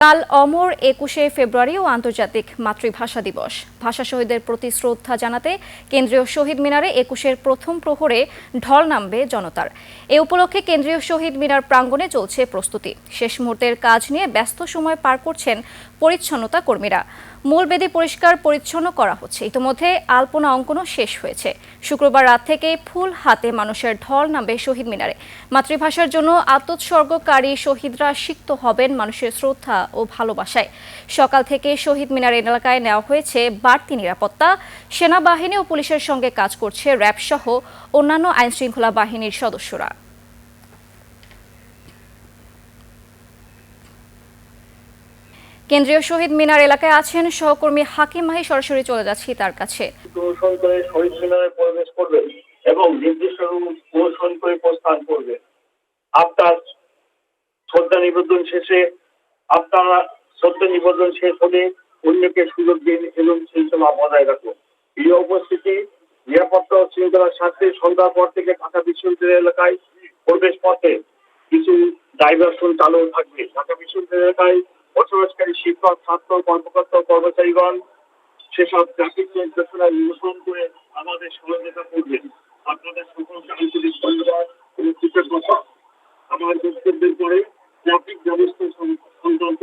কাল অমর ২১শে ফেব্রুয়ারি ও আন্তর্জাতিক মাতৃভাষা দিবস। ভাষা শহীদদের প্রতি শ্রদ্ধা জানাতে কেন্দ্রীয় শহীদ মিনারে ২১-এর প্রথম প্রহরে ঢল নামবে জনতার। এ উপলক্ষে কেন্দ্রীয় শহীদ মিনার প্রাঙ্গণে চলছে প্রস্তুতি। শেষ মুহূর্তের কাজ নিয়ে ব্যস্ত সময় পার করছেন পরিচ্ছন্নতা কর্মীরা। মূল বেদি পরিষ্কার পরিচ্ছন্ন করা হচ্ছে। ইতিমধ্যে আলপনা অঙ্কনও শেষ হয়েছে। শুক্রবার রাত থেকে ফুল হাতে মানুষের ঢল নামবে শহীদ মিনারে। মাতৃভাষার জন্য আত্মোৎসর্গকারী শহীদরা সিক্ত হবেন মানুষের শ্রদ্ধা ও ভালোবাসায়। সকাল থেকে শহীদ মিনার এলাকায় নেওয়া হয়েছে বাড়তি নিরাপত্তা। সেনাবাহিনী ও পুলিশের সঙ্গে কাজ করছে র্যাব সহ অন্যান্য আইনশৃঙ্খলা বাহিনীর সদস্যরা। কেন্দ্রীয় শহীদ মিনার এলাকায় আছেন সহকর্মী হাকিম মাহি। সরাসরি চলে যাচ্ছি তার কাছে। অনুসরণ করে শহীদ মিনারে প্রবেশ করবে এবং নির্দিষ্ট অনুসরণ করে প্রস্থান করবে। আপনার শ্রদ্ধা নিবেদন শেষে হলে অন্যকে সুযোগ দিন এবং শৃঙ্খলা বজায় রাখুন। প্রিয় উপস্থিতি, নিরাপত্তা ও শৃঙ্খলার স্বার্থে সন্ধ্যার পর থেকে ঢাকা বিশ্ববিদ্যালয় এলাকায় প্রবেশ পথে কিছু ডাইভারশন চালু থাকবে। ঢাকা বিশ্ববিদ্যালয় এলাকায় বসবাসকারী শিক্ষক, ছাত্র, কর্মকর্তা, কর্মচারীগণ সেসব ট্রাফিক নির্দেশনা অনুসরণ করে আমাদের সহযোগিতা করবেন। আপনাদের সকলকে আন্তরিক ধন্যবাদ এবং কৃতজ্ঞতা। আমার বক্তব্যের পরে ট্রাফিক ব্যবস্থা সংক্রান্ত